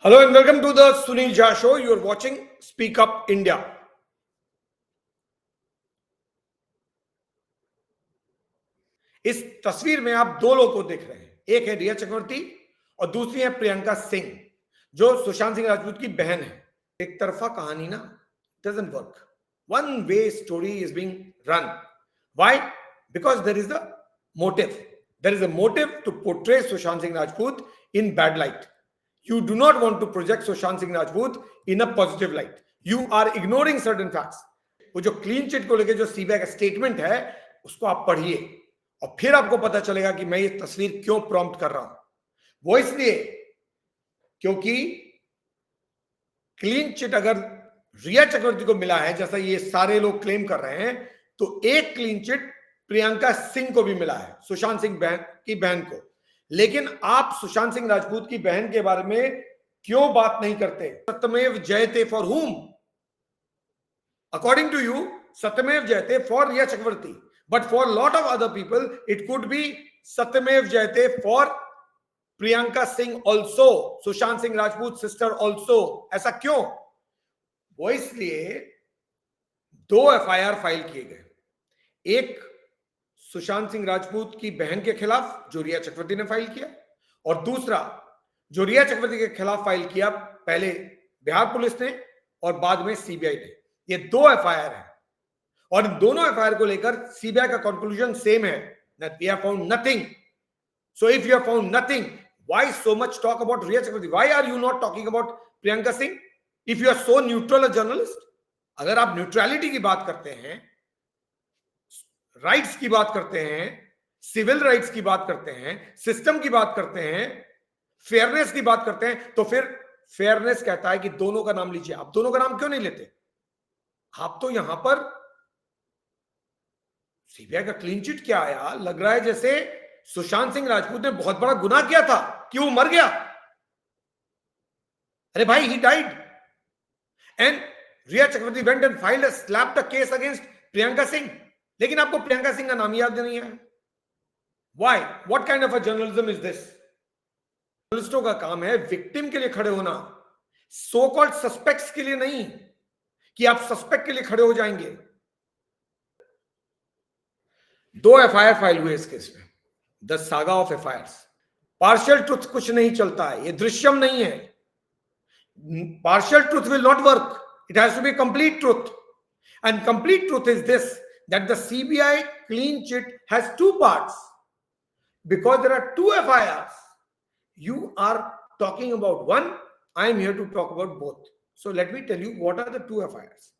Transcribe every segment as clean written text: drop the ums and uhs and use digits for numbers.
Hello and welcome to the Sunil Jha Show. You are watching Speak Up India. इस तस्वीर में आप दो लोगों को देख रहे हैं, एक है रिया चक्रवर्ती और दूसरी है प्रियंका सिंह, जो सुशांत सिंह राजपूत की बहन है. एक तरफा कहानी ना doesn't work. One way story is being run. Why? Because there is a motive. There is a motive to portray Sushant Singh Rajput in bad light. You do not want to project Sushant Singh Rajput in a positive light. You are ignoring certain facts. वो जो clean chit को लेके जो CBI का statement है उसको आप पढ़िए और फिर आपको पता चलेगा कि मैं ये तस्वीर क्यों प्रॉम्प्ट कर रहा हूं. वो इसलिए क्योंकि क्लीन चिट अगर रिया चक्रवर्ती को मिला है जैसा ये सारे लोग क्लेम कर रहे हैं, तो एक क्लीन चिट प्रियंका सिंह को भी मिला है, सुशांत सिंह की बहन को. लेकिन आप सुशांत सिंह राजपूत की बहन के बारे में क्यों बात नहीं करते? सत्यमेव जयते for whom? According to you, सत्यमेव जयते for Rhea Chakraborty, but for a lot of other people it could be सत्यमेव जयते for Priyanka Singh also, Sushant Singh Rajput sister also. ऐसा क्यों? वो इसलिए दो एफआईआर फाइल किए गए, एक सुशांत सिंह राजपूत की बहन के खिलाफ जो रिया चक्रवर्ती ने फाइल किया, और दूसरा जो रिया चक्रवर्ती के खिलाफ फाइल किया पहले बिहार पुलिस ने और बाद में सीबीआई ने. ये दो एफआईआर है और इन दोनों एफआईआर को लेकर सीबीआई का कंक्लूजन सेम है, that we have found nothing. So if you have found nothing, why so much talk about Riya Chakraborty? Why are you not talking about Priyanka Singh? If you are so neutral a journalist, अगर आप neutrality की बात करते हैं, rights की बात करते हैं, सिविल राइट्स की बात करते हैं, सिस्टम की बात करते हैं, फेयरनेस की बात करते हैं, तो फिर फेयरनेस कहता है कि दोनों का नाम लीजिए. आप दोनों का नाम क्यों नहीं लेते? आप तो यहां पर सीबीआई का क्लीन चिट क्या आया, लग रहा है जैसे सुशांत सिंह राजपूत ने बहुत बड़ा गुनाह किया था कि वो मर गया. अरे भाई, he died and Rhea Chakraborty went and filed a slapped a case against Priyanka Singh. लेकिन आपको प्रियंका सिंह का नाम याद नहीं है. Why? What kind of a journalism is this? जर्नलिस्टों का काम है विक्टिम के लिए खड़े होना, सो कॉल्ड सस्पेक्ट्स के लिए नहीं कि आप सस्पेक्ट के लिए खड़े हो जाएंगे. दो एफआईआर फाइल हुए इस केस में. The saga of FIR. Partial truth कुछ नहीं चलता है, ये दृश्यम नहीं है. Partial truth will not work. It has to be complete truth. And complete truth is this, that the CBI clean chit has two parts. Because there are two FIRs, you are talking about one, I am here to talk about both. So let me tell you what are the two FIRs.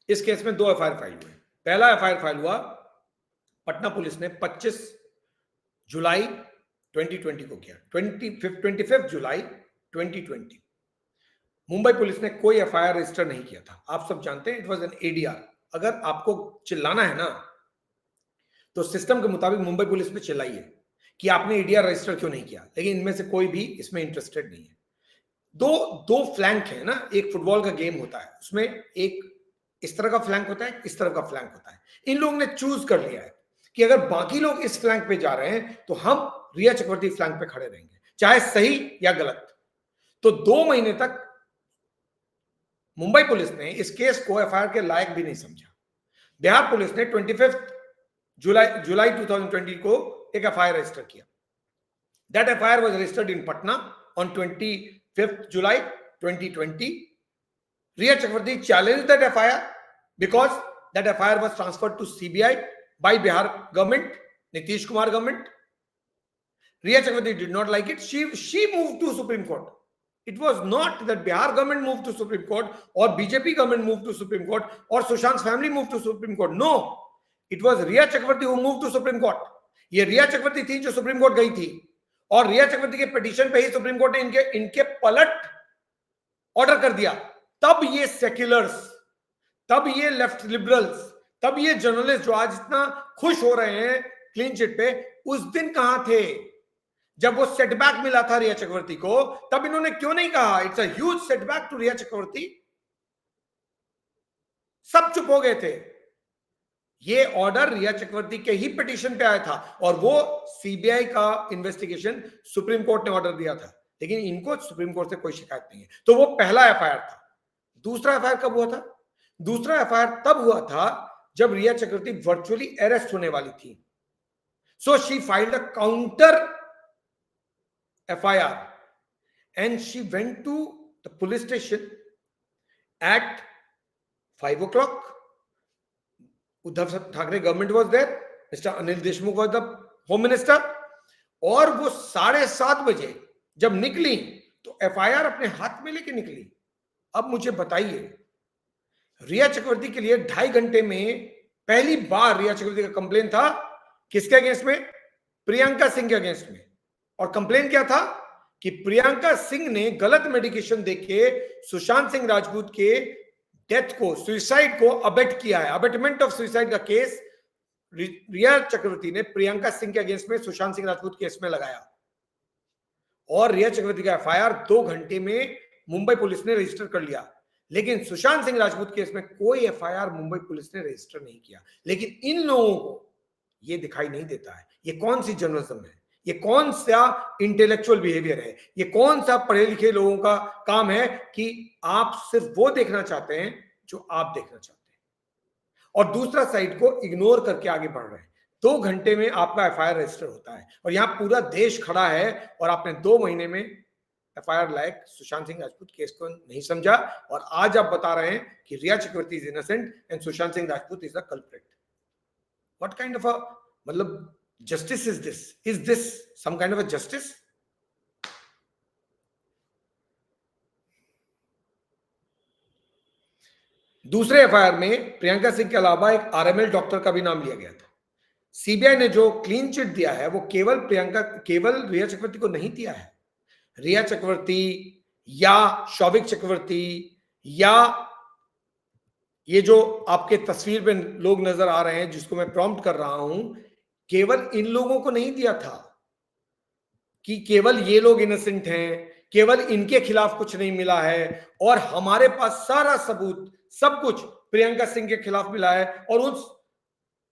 इस case में दो FIR file हुए. पहला FIR file हुआ Patna police ने 25 जुलाई 2020 को किया. 25 जुलाई 2020. Mumbai police ने कोई एफआईआर रजिस्टर नहीं किया था. आप सब जानते हैं, इट वाज एन एडीआर. अगर आपको चिल्लाना है ना तो सिस्टम के मुताबिक मुंबई पुलिस पे चिल्लाइए कि आपने एडीआर रजिस्टर क्यों नहीं किया. लेकिन इनमें से कोई भी इसमें इंटरेस्टेड नहीं है. दो फ्लैंक है ना, एक फुटबॉल का गेम होता है, उसमें एक इस तरह का फ्लैंक होता है, इस तरह का फ्लैंक होता है. इन लोगों ने चूज कर लिया है कि अगर बाकी लोग इस फ्लैंक पे जा रहे हैं तो हम रिया चक्रवर्ती फ्लैंक पे खड़े रहेंगे, चाहे सही या गलत. तो 2 महीने तक मुंबई पुलिस ने इस केस को एफआईआर के लायक भी नहीं समझा. बिहार पुलिस ने 25 जुलाई 2020 को एक एफआईआर रजिस्टर किया. That FIR was registered in Patna on 25 July 2020. Riya Chakraborty challenged that FIR because that FIR was transferred to CBI by Bihar government, Nitish Kumar government. Riya Chakraborty did not like it. She moved to Supreme Court. It was not that Bihar government moved to Supreme Court or BJP government moved to Supreme Court or Sushant's family moved to Supreme Court. No, it was Riya Chakraborty who moved to Supreme Court. ये रिया चक्रवर्ती थी जो supreme court गई थी और रिया चक्रवर्ती के petition पे ही supreme court ने इनके पलट ऑर्डर कर दिया. तब ये सेक्युलर्स, तब ये लेफ्ट लिबरल्स, तब ये जर्नलिस्ट जो आज इतना खुश हो रहे हैं क्लीन चिट पे, उस दिन कहां थे जब वो सेटबैक मिला था रिया चक्रवर्ती को? तब इन्होंने क्यों नहीं कहा it's a huge setback to Rhea Chakraborty? सब चुप हो गए थे. ये ऑर्डर रिया चक्रवर्ती के ही पिटीशन पे आया था और वो सीबीआई का इन्वेस्टिगेशन सुप्रीम कोर्ट ने ऑर्डर दिया था, लेकिन इनको सुप्रीम कोर्ट से कोई शिकायत नहीं है। तो वो पहला एफआईआर था। दूसरा एफआईआर कब हुआ था? दूसरा एफआईआर तब हुआ था जब रिया चक्रवर्ती वर्चुअली अरेस्ट होने वाली थी। So she filed a counter FIR and she went to the police station at 5 o'clock. Uddhav Thackeray government was there, mister Anil Deshmukh was the home minister, और वो 7:30 बजे जब निकली तो एफआईआर अपने हाथ में लेके निकली। अब मुझे बताइए, रिया चक्रवर्ती के लिए 2.5 घंटे में पहली बार रिया चक्रवर्ती का कंप्लेन था किसके अगेंस्ट में? प्रियंका सिंह के अगेंस्ट में। और कंप्लेन क्या था कि प्रियंका सिंह ने गलत मेडिकेशन देके सुशांत सिंह राजपूत के डेथ को, सुसाइड को अबेट किया है। अबेटमेंट ऑफ सुसाइड का केस रिया चक्रवर्ती ने प्रियंका सिंह के अगेंस्ट में सुशांत सिंह राजपूत केस में लगाया और रिया चक्रवर्ती का एफआईआर 2 घंटे में मुंबई पुलिस ने रजिस्टर कर लिया। लेकिन सुशांत सिंह राजपूत केस में कोई एफआईआर मुंबई पुलिस ने रजिस्टर नहीं किया। लेकिन इन लोगों को ये दिखाई नहीं देता है। ये कौन सी जर्नलिज्म है? ये कौन सा इंटेलेक्चुअल बिहेवियर है? ये कौन सा पढ़े लिखे लोगों का काम है कि आप सिर्फ वो देखना चाहते हैं जो आप देखना चाहते हैं और दूसरा साइड को इग्नोर करके आगे बढ़ रहे हैं। 2 घंटे में आपका एफआईआर रजिस्टर होता है और यहां पूरा देश खड़ा है और आपने 2 महीने में एफआईआर लायक सुशांत सिंह राजपूत केस को नहीं समझा और आज आप बता रहे हैं कि Rhea Chakraborty is innocent and Sushant Singh Rajput is the culprit. What kind of a मतलब justice is this? Is this some kind of a justice? दूसरे एफआईआर में प्रियंका सिंह के अलावा एक आरएमएल डॉक्टर का भी नाम लिया गया था। सीबीआई ने जो क्लीन चिट दिया है वो केवल रिया चक्रवर्ती को नहीं दिया है। रिया चक्रवर्ती या शौविक चक्रवर्ती या ये जो आपके तस्वीर पे लोग नजर आ रहे हैं जिसको मैं प्रॉम्प्ट कर रहा हूं, केवल इन लोगों को नहीं दिया था कि केवल ये लोग इनोसेंट हैं, केवल इनके खिलाफ कुछ नहीं मिला है और हमारे पास सारा सबूत सब कुछ प्रियंका सिंह के खिलाफ मिला है और उस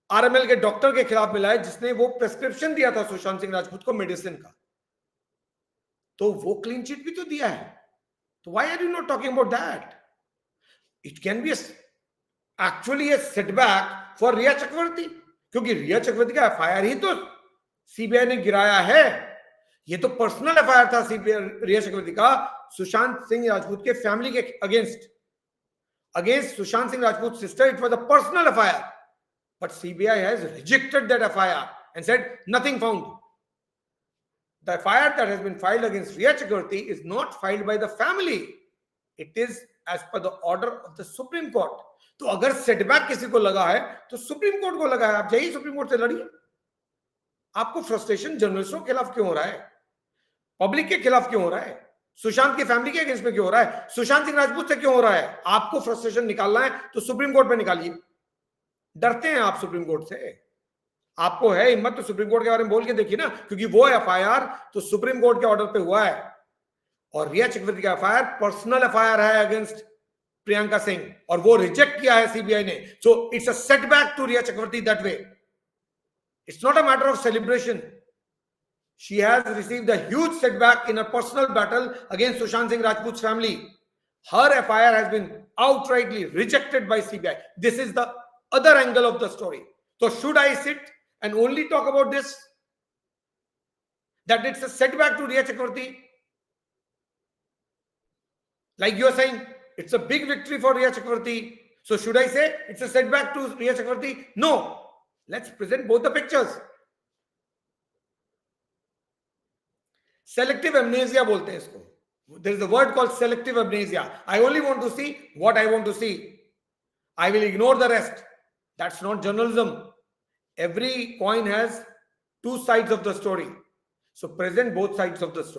आरएमएल के डॉक्टर के खिलाफ मिला है जिसने वो प्रेस्क्रिप्शन दिया था सुशांत सिंह राजपूत को मेडिसिन का। तो वो क्लीन चिट भी तो दिया है। तो why are you not talking about that? It can be actually a setback for Rhea Chakraborty, क्योंकि रिया चक्रवर्ती का एफआईआर ही तो सीबीआई ने गिराया है। ये तो पर्सनल एफआईआर था सीबीआई रिया चक्रवर्ती का सुशांत सिंह राजपूत के फैमिली के against Sushant Singh Rajput sister. It was a personal FIR, but CBI has rejected that FIR and said nothing found. The FIR that has been filed against Riya Chakravarti is not filed by the family. It is as per the order of the Supreme Court. तो अगर setback किसी को लगा है तो supreme court को लगा है। आप जाइए सुप्रीम कोर्ट से लड़िए। आपको फ्रस्ट्रेशन जर्नलिस्टों के खिलाफ क्यों हो रहा है? पब्लिक के खिलाफ क्यों हो रहा है? सुशांत की फैमिली के अगेंस्ट में क्यों हो रहा है? सुशांत सिंह राजपूत से क्यों हो रहा है? आपको फ्रस्ट्रेशन निकालना है तो सुप्रीम कोर्ट में निकालिए। डरते हैं आप सुप्रीम कोर्ट से? आपको है हिम्मत तो सुप्रीम कोर्ट के बारे में बोल के देखिए ना, क्योंकि वो एफआईआर तो सुप्रीम कोर्ट के ऑर्डर पे हुआ है और रिया चक्रवर्ती का एफआईआर पर्सनल एफआईआर है अगेंस्ट प्रियंका सिंह और वो रिजेक्ट किया है सीबीआई ने। So it's a setback to Rhea Chakraborty that way. It's not a matter of celebration. She has received a huge setback in a personal battle against Sushant Singh Rajput family. Her FIR has been outrightly rejected by CBI. This is the other angle of the story. So should I sit and only talk about this, that it's a setback to Riya Chakravarti? Like you're saying, it's a big victory for Riya Chakravarti. So should I say it's a setback to Riya Chakravarti? No. Let's present both the pictures. Selective amnesia बोलते हैं इसको. There is a word called selective amnesia. I only want to see what I want to see. I will ignore the rest. That's not journalism. Every coin has two sides of the story. So present both sides of the story.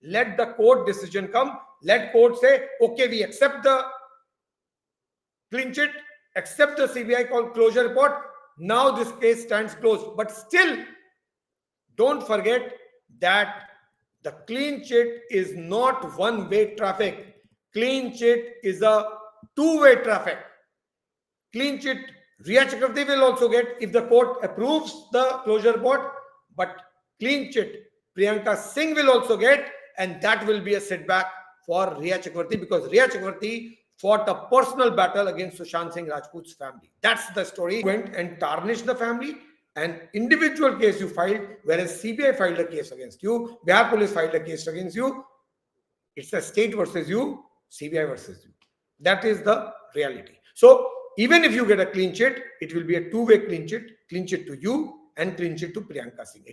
Let the court decision come. Let court say, okay, we accept the clean chit, accept the CBI closure report. Now this case stands closed. But still, don't forget that the clean chit is not one-way traffic. Clean chit is a two-way traffic. clean chit Riya Chakravarti will also get if the court approves the closure report, but clean chit Priyanka Singh will also get, and that will be a setback for Riya Chakravarti because Riya Chakravarti fought a personal battle against Sushant Singh Rajput's family. That's the story. Went and tarnished the family. An individual case you filed, whereas CBI filed a case against you, Bihar police filed a case against you. It's a state versus you, CBI versus you. That is the reality. So even if you get a clean chit, it will be a two-way clean chit to you and clean chit to Priyanka Singh.